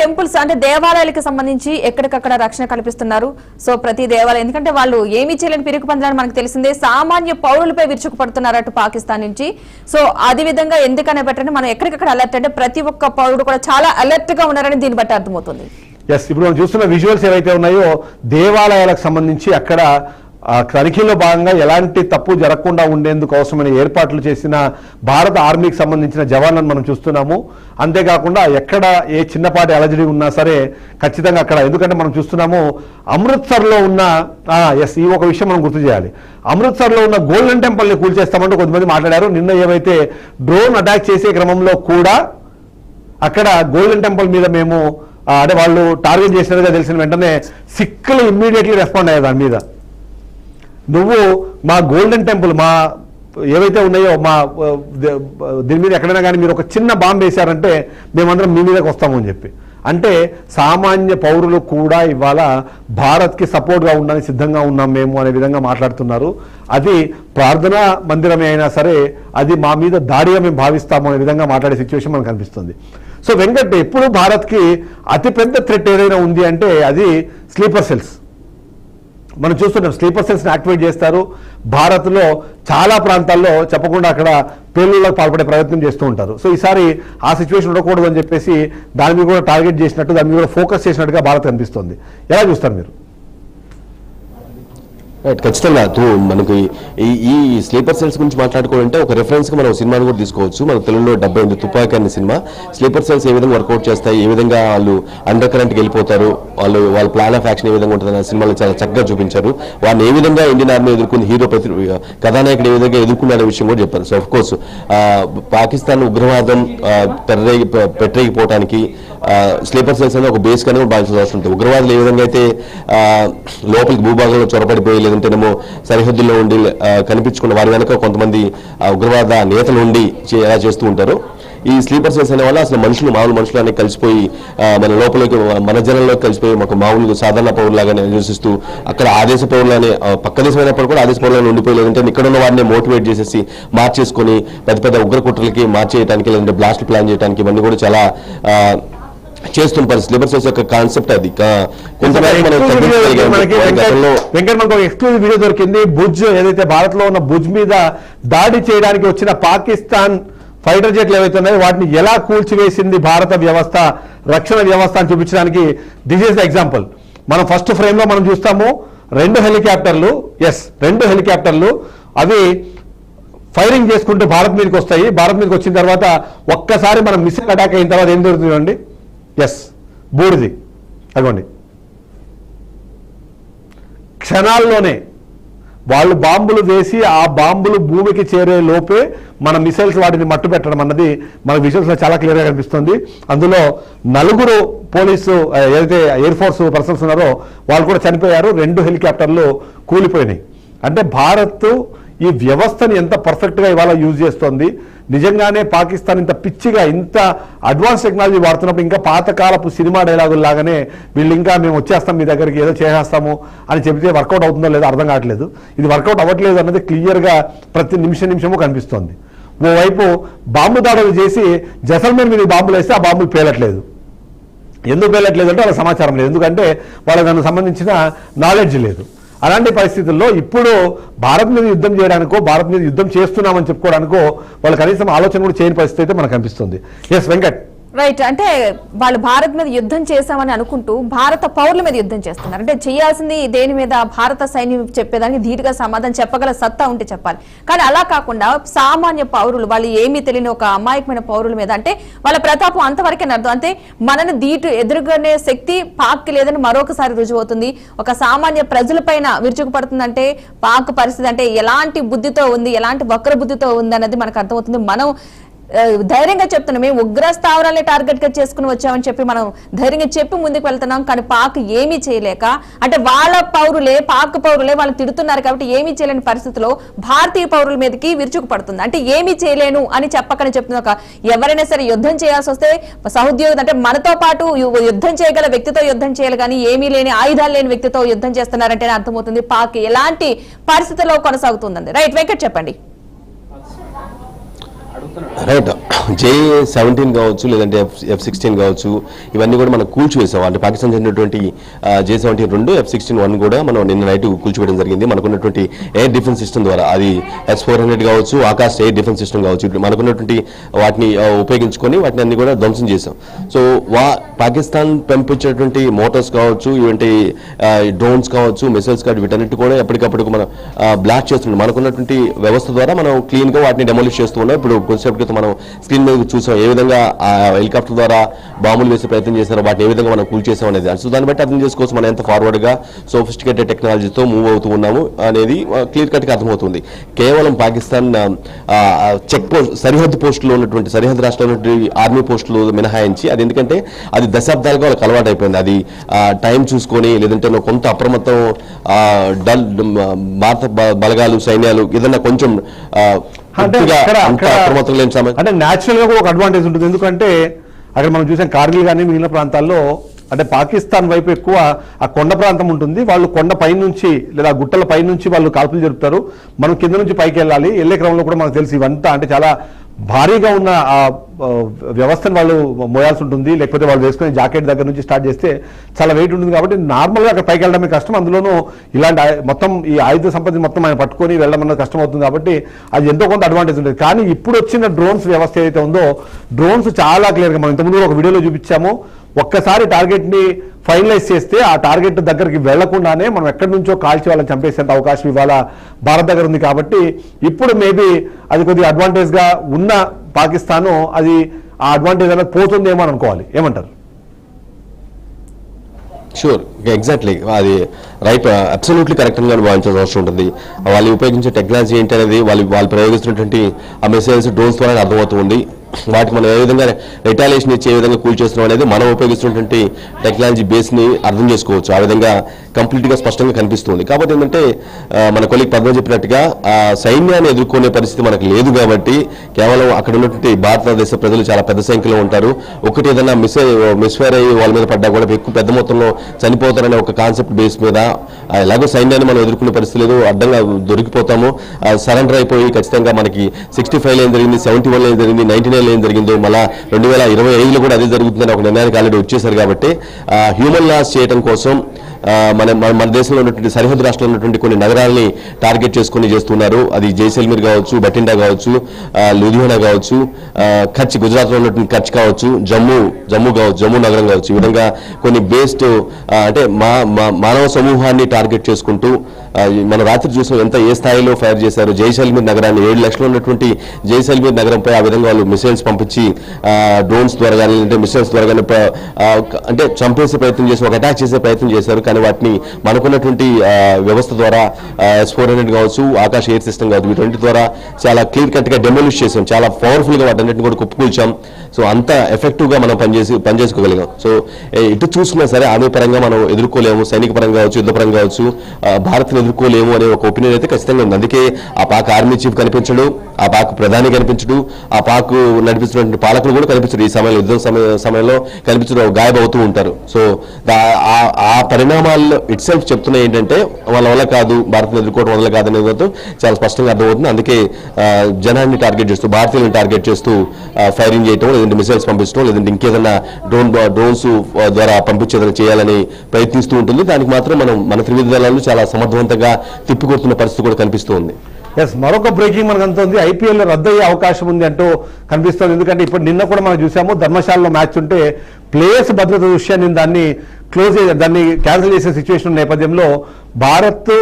Temples అంటే దేవాలయాలకు సంబంధించి ఎక్కడికక్కడ రక్షణ కల్పిస్తున్నారు. సో ప్రతి దేవాలయం ఎందుకంటే వాళ్ళు ఏమీ చేయలేని పిరుగు పందాలని మనకు తెలిసిందే. సామాన్య పౌరులపై విరుచుకుపడుతున్నారు అటు పాకిస్తాన్ నుంచి. సో అదే విధంగా ఎందుకనే బట్టి మనం ఎక్కడికక్కడ అలర్ట్ అంటే ప్రతి ఒక్క పౌరుడు కూడా చాలా అలర్ట్ గా ఉన్నారని దీన్ని బట్టి అర్థమవుతుంది. ఇప్పుడు మనం చూస్తున్న విజువల్స్ ఏవైతే ఉన్నాయో దేవాలయాలకు సంబంధించి అక్కడ తనిఖీలో భాగంగా ఎలాంటి తప్పు జరగకుండా ఉండేందుకు అవసరమైన ఏర్పాట్లు చేసిన భారత ఆర్మీకి సంబంధించిన జవాన్లను మనం చూస్తున్నాము. అంతేకాకుండా ఎక్కడ ఏ చిన్నపాటి అలజడి ఉన్నా సరే ఖచ్చితంగా అక్కడ, ఎందుకంటే మనం చూస్తున్నాము అమృత్సర్లో ఉన్న ఈ ఒక విషయం మనం గుర్తు చేయాలి. అమృత్సర్లో ఉన్న గోల్డెన్ టెంపుల్ని కూల్చేస్తామంటూ కొంతమంది మాట్లాడారు. నిన్న ఏవైతే డ్రోన్ అటాక్ చేసే క్రమంలో కూడా అక్కడ గోల్డెన్ టెంపుల్ మీద మేము అంటే వాళ్ళు టార్గెట్ చేసినట్టుగా తెలిసిన వెంటనే సిక్కులు ఇమ్మీడియట్లీ రెస్పాండ్ అయ్యారు దాని మీద. నువ్వు మా గోల్డెన్ టెంపుల్ మా ఏవైతే ఉన్నాయో మా దీని మీద ఎక్కడైనా కానీ మీరు ఒక చిన్న బాంబు వేశారంటే మేమందరం మీ మీదకి వస్తాము అని చెప్పి, అంటే సామాన్య పౌరులు కూడా ఇవాళ భారత్కి సపోర్ట్గా ఉండడానికి సిద్ధంగా ఉన్నాం మేము అనే విధంగా మాట్లాడుతున్నారు. అది ప్రార్థనా మందిరమే అయినా సరే అది మా మీద దాడిగా మేము భావిస్తాము అనే విధంగా మాట్లాడే సిచ్యువేషన్ మనకు కనిపిస్తుంది. సో వెంకట్, ఎప్పుడు భారత్కి అతిపెద్ద థ్రెట్ ఏదైనా ఉంది అంటే అది స్లీపర్ సెల్స్. మనం చూస్తున్నాం స్లీపర్ సెల్స్ని యాక్టివేట్ చేస్తారు. భారత్లో చాలా ప్రాంతాల్లో చెప్పకుండా అక్కడ పేలుళ్లకు పాల్పడే ప్రయత్నం చేస్తూ ఉంటారు. సో ఈసారి ఆ సిచ్యువేషన్ ఉండకూడదు అని చెప్పేసి దాని మీద కూడా టార్గెట్ చేసినట్టు, దాని మీద కూడా ఫోకస్ చేసినట్టుగా భారత్ కనిపిస్తుంది. ఎలా చూస్తారు మీరు? ఖచ్చితంగా మనకి ఈ స్లీపర్ సెల్స్ గురించి మాట్లాడుకోవాలంటే ఒక రెఫరెన్స్గా మనం సినిమాను కూడా తీసుకోవచ్చు. మన తెలుగులో 78 తుపాకీ అనే సినిమా స్లీపర్ సెల్స్ ఏ విధంగా వర్కౌట్ చేస్తాయి, ఏ విధంగా వాళ్ళు అండర్ కరెంట్కి వెళ్ళిపోతారు, వాళ్ళ ప్లాన్ ఆఫ్ యాక్షన్ ఏ విధంగా ఉంటుందని సినిమాలో చాలా చక్కగా చూపించారు. వాళ్ళని ఏ విధంగా ఇండియన్ ఆర్మీ ఎదుర్కొంది, హీరో కథానాయకుడు ఏ విధంగా ఎదుర్కొన్న విషయం కూడా చెప్పారు. సో అఫ్ కోర్స్ పాకిస్తాన్ ఉగ్రవాదం పెట్టరేగిపోవడానికి స్లీపర్ సెల్స్ అనేది ఒక బేస్ కానీ భావించాల్సి వస్తుంది. ఉగ్రవాదులు ఏ విధంగా అయితే లోపలికి భూభాగంలో చొరబడిపోయి లేదంటేనేమో సరిహద్దుల్లో ఉండి కనిపించుకున్న వారి వెనక కొంతమంది ఉగ్రవాద నేతలు ఉండి ఎలా చేస్తూ ఉంటారు. ఈ స్లీపర్ సెల్స్ అనే వల్ల అసలు మామూలు మనుషులు అనేవి కలిసిపోయి మన లోపలికి మన జనంలోకి కలిసిపోయి మాకు మామూలు సాధారణ పౌరులాగానే నివసిస్తూ అక్కడ ఆదేశ పౌరులనే పక్క దేశం అయినప్పుడు కూడా ఆదేశ పౌరులను ఉండిపోయి లేదంటే ఇక్కడ ఉన్న వారిని మోటివేట్ చేసేసి మార్చేసుకొని పెద్ద ఉగ్ర కుట్రలకి మార్చేయడానికి లేదంటే బ్లాస్ట్ ప్లాన్ చేయడానికి ఇవన్నీ కూడా చాలా చేస్తున్న పరిస్థితి. స్లీపర్ సెల్స్ యొక్క కాన్సెప్ట్ అది. ఎక్స్క్లూజివ్ వీడియో దొరికింది. భుజ్ ఏదైతే భారత్ లో ఉన్న భుజ్ మీద దాడి చేయడానికి వచ్చిన పాకిస్తాన్ ఫైటర్ జెట్లు ఏవైతే ఉన్నాయో వాటిని ఎలా కూల్చివేసింది భారత వ్యవస్థ, రక్షణ వ్యవస్థ అని చూపించడానికి దిస్ ఈస్ ద ఎగ్జాంపుల్. మనం ఫస్ట్ ఫ్రేమ్ లో మనం చూస్తాము 2 హెలికాప్టర్లు, అవి ఫైరింగ్ చేసుకుంటూ భారత్ మీదకి వస్తాయి. భారత్ మీదకి వచ్చిన తర్వాత ఒక్కసారి మనం మిసైల్ అటాక్ అయిన తర్వాత ఏం జరుగుతుందండి? బూడిది. అదిగోండి, క్షణాల్లోనే వాళ్ళు బాంబులు వేసి ఆ బాంబులు భూమికి చేరే లోపే మన మిసైల్స్ వాటిని మట్టు పెట్టడం అన్నది మన విజువల్స్లో చాలా క్లియర్గా కనిపిస్తుంది. అందులో 4 పోలీసు ఏదైతే ఎయిర్ ఫోర్స్ పర్సన్స్ ఉన్నారో వాళ్ళు కూడా చనిపోయారు. 2 హెలికాప్టర్లు కూలిపోయినాయి. అంటే భారత్ ఈ వ్యవస్థని ఎంత పర్ఫెక్ట్గా ఇవాళ యూజ్ చేస్తోంది. నిజంగానే పాకిస్తాన్ ఇంత పిచ్చిగా ఇంత అడ్వాన్స్ టెక్నాలజీ వాడుతున్నప్పుడు ఇంకా పాతకాలపు సినిమా డైలాగులు లాగానే వీళ్ళు ఇంకా మేము వచ్చేస్తాం మీ దగ్గరికి ఏదో చేసేస్తాము అని చెబితే వర్కౌట్ అవుతుందో లేదో అర్థం కావట్లేదు. ఇది వర్కౌట్ అవ్వట్లేదు అన్నది క్లియర్గా ప్రతి నిమిషము కనిపిస్తోంది. ఓవైపు బాంబు దాడులు చేసి జైసల్మేర్ మీద బాంబులు వేస్తే ఆ బాంబులు పేలట్లేదు. ఎందుకు పేలట్లేదు అంటే వాళ్ళకి సమాచారం లేదు, ఎందుకంటే వాళ్ళకి దానికి సంబంధించిన నాలెడ్జ్ లేదు. అలాంటి పరిస్థితుల్లో ఇప్పుడు భారత్ మీద యుద్ధం చేయడానికో భారత్ మీద యుద్ధం చేస్తున్నామని చెప్పుకోవడానికో వాళ్ళు కనీసం ఆలోచన కూడా చేయని పరిస్థితి అయితే మనకు కనిపిస్తుంది. ఎస్ వెంకట్. రైట్, అంటే వాళ్ళు భారత్ మీద యుద్ధం చేశామని అనుకుంటూ భారత పౌరుల మీద యుద్ధం చేస్తున్నారు. అంటే చేయాల్సింది దేని మీద భారత సైన్యం చెప్పేదానికి ధీటుగా సమాధానం చెప్పగల సత్తా ఉంటే చెప్పాలి. కానీ అలా కాకుండా సామాన్య పౌరులు, వాళ్ళు ఏమీ తెలియని ఒక అమాయకమైన పౌరుల మీద అంటే వాళ్ళ ప్రతాపం అంతవరకే అర్థం. అంటే మనను ఎదురుగానే శక్తి పాక్ లేదని మరొకసారి రుజువవుతుంది. ఒక సామాన్య ప్రజలపైన విరుచుకుపడుతుందంటే పాక్ పరిస్థితి అంటే ఎలాంటి బుద్ధితో ఉంది, ఎలాంటి వక్ర బుద్ధితో ఉంది అన్నది మనకు అర్థమవుతుంది. మనం ధైర్యంగా చెప్తున్నాం, మేము ఉగ్ర స్థావరాలే టార్గెట్ గా చేసుకుని వచ్చామని చెప్పి మనం ధైర్యంగా చెప్పి ముందుకు వెళ్తున్నాం. కానీ పాక్ ఏమీ చేయలేక, అంటే వాళ్ళ పౌరులే పాక్ పౌరులే వాళ్ళు తిడుతున్నారు కాబట్టి ఏమీ చేయలేని పరిస్థితిలో భారతీయ పౌరుల మీదకి విరుచుకుపడుతుంది. అంటే ఏమీ చేయలేను అని చెప్పకని చెప్తున్నా. ఎవరైనా సరే యుద్ధం చేయాల్సి వస్తే సహోద్యోగులు అంటే మనతో పాటు యుద్ధం చేయగల వ్యక్తితో యుద్ధం చేయాలి, కానీ ఏమీ లేని ఆయుధాలు లేని వ్యక్తితో యుద్ధం చేస్తున్నారంటేనే అర్థమవుతుంది పాక్ ఎలాంటి పరిస్థితిలో కొనసాగుతుందండి. రైట్ వెంకట్ చెప్పండి. రైట్. J-17 కావచ్చు, లేదంటే F-16 కావచ్చు, ఇవన్నీ కూడా మనం కూల్చివేసాం. అంటే పాకిస్తాన్ చెందినటువంటి J-17 2, F-16 1 కూడా మనం నిన్న నైట్ కూల్చివేయడం జరిగింది. మనకున్నటువంటి ఎయిర్ డిఫెన్స్ సిస్టమ్ ద్వారా, అది S-400 కావచ్చు, ఆకాశ్ ఎయిర్ డిఫెన్స్ సిస్టమ్ కావచ్చు, ఇప్పుడు మనకున్నటువంటి వాటిని ఉపయోగించుకొని వాటిని అన్ని కూడా ధ్వంసం చేసాం. సో పాకిస్తాన్ పంపించేటువంటి మోటార్స్ కావచ్చు, ఇవంటి డ్రోన్స్ కావచ్చు, మిసైల్స్ కావచ్చు, వీటన్నిటి కూడా ఎప్పటికప్పుడు మనం బ్లాస్ట్ చేస్తున్నాం. మనకున్నటువంటి వ్యవస్థ ద్వారా మనం క్లీన్గా వాటిని డెమోలిష్ చేస్తూ ఉన్నాం. ఇప్పుడు కొంచెం మనం స్క్రీన్ మీద చూసాం ఏ విధంగా ఆ హెలికాప్టర్ ద్వారా బాంబులు వేసే ప్రయత్నం చేశారో, వాటిని ఏ విధంగా మనం కూల్ చేసాం అనేది. సో దాన్ని బట్టి అర్థం చేసుకోవచ్చు మనం ఎంత ఫార్వర్డ్గా సోఫిస్టికేటెడ్ టెక్నాలజీతో మూవ్ అవుతూ ఉన్నాము అనేది క్లియర్ కట్గా అర్థమవుతుంది. కేవలం పాకిస్తాన్ చెక్ పోస్ట్, సరిహద్దు పోస్టులో ఉన్నటువంటి, సరిహద్దు రాష్ట్రంలో ఉన్నటువంటి ఆర్మీ పోస్టులు మినహాయించి, అది ఎందుకంటే అది దశాబ్దాలుగా వాళ్ళకి అలవాటు అయిపోయింది. అది టైం చూసుకొని, లేదంటే కొంత అప్రమత్తం భారత బలగాలు, సైన్యాలు ఏదన్నా కొంచెం అంటే న్యాచురల్ గా కూడా ఒక అడ్వాంటేజ్ ఉంటుంది. ఎందుకంటే అక్కడ మనం చూసాం కార్గిల్ కానీ మిగిలిన ప్రాంతాల్లో, అంటే పాకిస్తాన్ వైపు ఎక్కువ ఆ కొండ ప్రాంతం ఉంటుంది. వాళ్ళు కొండ పై నుంచి లేదా గుట్టల పై నుంచి వాళ్ళు కాల్పులు జరుపుతారు. మనం కింద నుంచి పైకి వెళ్ళాలి. వెళ్ళే క్రమంలో కూడా మనకు తెలిసి ఇవంతా అంటే చాలా భారీగా ఉన్న ఆ వ్యవస్థను వాళ్ళు మోయాల్సి ఉంటుంది. లేకపోతే వాళ్ళు వేసుకునే జాకెట్ దగ్గర నుంచి స్టార్ట్ చేస్తే చాలా వెయిట్ ఉంటుంది. కాబట్టి నార్మల్గా అక్కడ పైకి వెళ్ళడమే కష్టం. అందులోనూ ఇలాంటి మొత్తం ఈ ఆయుధ సంపత్తి మొత్తం ఆయన పట్టుకొని వెళ్ళడం అన్నది కష్టం అవుతుంది. కాబట్టి అది ఎంతో కొంత అడ్వాంటేజ్ ఉంటుంది. కానీ ఇప్పుడు వచ్చిన డ్రోన్స్ వ్యవస్థ ఏదైతే ఉందో, డ్రోన్స్ చాలా క్లియర్గా మనం ఇంతకుముందు ఒక వీడియోలో చూపించాము. ఒక్కసారి టార్గెట్ని ఫైనలైజ్ చేస్తే ఆ టార్గెట్ దగ్గరికి వెళ్లకుండానే మనం ఎక్కడి నుంచో కాల్చి వాళ్ళని చంపేసేంత అవకాశం ఇవాళ భారత్ దగ్గర ఉంది. కాబట్టి ఇప్పుడు మేబీ అది కొద్దిగా అడ్వాంటేజ్గా ఉన్న పాకిస్తాను అది ఆ అడ్వాంటేజ్ అనేది పోతుందేమో అని అనుకోవాలి. ఏమంటారు? షూర్, ఎగ్జాక్ట్లీ, అది రైట్, అబ్సల్యూట్లీ కరెక్ట్ గా భావించాల్సిన అవసరం ఉంటుంది. వాళ్ళు ఉపయోగించే టెక్నాలజీ ఏంటి అనేది, వాళ్ళు ప్రయోగిస్తున్నటువంటి ఆ మిసైల్స్, డ్రోన్స్ ద్వారా అర్థమవుతుంది. వాటికి మనం ఏ విధంగా రిటాలియేషన్ ఇచ్చే విధంగా కూల్చేస్తున్నాం అనేది మనం ఉపయోగిస్తున్నటువంటి టెక్నాలజీ బేస్ని అర్థం చేసుకోవచ్చు. ఆ విధంగా కంప్లీట్గా స్పష్టంగా కనిపిస్తుంది. కాబట్టి ఏంటంటే మన కొలీగ్ పద్మ చెప్పినట్టుగా సైన్యాన్ని ఎదుర్కొనే పరిస్థితి మనకు లేదు. కాబట్టి కేవలం అక్కడ ఉన్నటువంటి భారతదేశ ప్రజలు చాలా పెద్ద సంఖ్యలో ఉంటారు. ఒకటి ఏదైనా మిస్ఫైర్ అయ్యి వాళ్ళ మీద పడ్డా కూడా ఎక్కువ పెద్ద మొత్తంలో చనిపోతారనే ఒక కాన్సెప్ట్ బేస్ మీద ఎలాగో సైన్యాన్ని మనం ఎదుర్కొనే పరిస్థితి లేదు, అడ్డంగా దొరికిపోతాము. సరెండర్ అయిపోయి ఖచ్చితంగా మనకి 65 ఏం జరిగింది, 71 ఏం జరిగింది, 99 ఏం జరిగిందో, మళ్ళీ 2025లో కూడా అదే జరుగుతుందని ఒక నిర్ణయానికి ఆల్రెడీ వచ్చేసారు. కాబట్టి హ్యూమన్ లాస్ చేయడం కోసం మన దేశంలో ఉన్నటువంటి సరిహద్దు రాష్ట్రంలో ఉన్నటువంటి కొన్ని నగరాలని టార్గెట్ చేసుకుని చేస్తున్నారు. అది జైసల్మీర్ కావచ్చు, బఠిండా కావచ్చు, లూధియానా కావచ్చు, కచ్, గుజరాత్లో ఉన్నటువంటి కచ్ కావచ్చు, జమ్మూ కావచ్చు, జమ్మూ నగరం కావచ్చు. ఈ విధంగా కొన్ని బేస్డ్ అంటే మానవ సమూహాన్ని టార్గెట్ చేసుకుంటూ మన రాత్రి చూసాం ఎంత ఏ స్థాయిలో ఫైర్ చేశారు. జైసల్మీర్ నగరాన్ని 7 లక్షలు ఉన్నటువంటి జైసల్మీర్ నగరంపై ఆ విధంగా వాళ్ళు మిసైల్స్ పంపించి డ్రోన్స్ ద్వారా కానీ, అంటే మిసైల్స్ ద్వారా కానీ అంటే చంపేసే ప్రయత్నం చేసి, ఒక అటాక్ చేసే ప్రయత్నం చేశారు. కానీ వాటిని మనకున్నటువంటి వ్యవస్థ ద్వారా S-400 కావచ్చు, ఆకాశ్ ఎయిర్ సిస్టమ్ కావచ్చు, వీటి ద్వారా చాలా క్లియర్ కట్గా డెమోలిష్ చేసాం. చాలా పవర్ఫుల్గా వాటన్నిటిని కూడా కుప్పకూల్చాం. సో అంత ఎఫెక్టివ్గా మనం పనిచేసుకోగలిగాం. సో ఇటు చూసినా సరే ఆర్మీ పరంగా మనం ఎదుర్కోలేము, సైనిక పరంగా కావచ్చు, యుద్ధ పరంగా కావచ్చు, భారత్ని ఎదుర్కోలేము అనే ఒక ఒపీనియన్ అయితే ఖచ్చితంగా ఉంది. అందుకే ఆ పాక్ ఆర్మీ చీఫ్ కనిపించడు, ఆ పాక్ ప్రధాని కనిపించడు, ఆ పాక్ నడిపిస్తున్నటువంటి పాలకులు కూడా కనిపించడు. ఈ సమయంలో యుద్ధ సమయంలో కనిపించడం గాయబవుతూ ఉంటారు. సో ఆ పరిణామాల్లో ఇట్ సెల్ఫ్ చెప్తున్నాయి ఏంటంటే వాళ్ళ వల్ల కాదు, భారత్ని ఎదుర్కోవడం వల్ల కాదు అనేది చాలా స్పష్టంగా అర్థమవుతుంది. అందుకే జనాన్ని టార్గెట్ చేస్తూ, భారతీయులను టార్గెట్ చేస్తూ ఫైరింగ్ చేయటం, లేదంటే మిసైల్స్ పంపించడం, లేదంటే ఇంకేదన్నా డ్రోన్స్ ద్వారా పంపించేదైనా చేయాలని ప్రయత్నిస్తూ ఉంటుంది. దానికి మాత్రం మన త్రివిధ దళాలు చాలా సమర్థవంతంగా తిప్పికొడుతున్న పరిస్థితి కూడా కనిపిస్తూ ఉంది. ఎస్, మరొక బ్రేకింగ్ మనకు అంతుంది. ఐపీఎల్ రద్దయ్యే అవకాశం ఉంది అంటూ కనిపిస్తుంది. ఎందుకంటే ఇప్పుడు నిన్న కూడా మనం చూసాము, ధర్మశాలలో మ్యాచ్ ఉంటే ప్లేయర్స్ భద్రత దృష్ట్యా దాన్ని క్యాన్సిల్ చేసే సిచ్యువేషన్ నేపథ్యంలో భారత్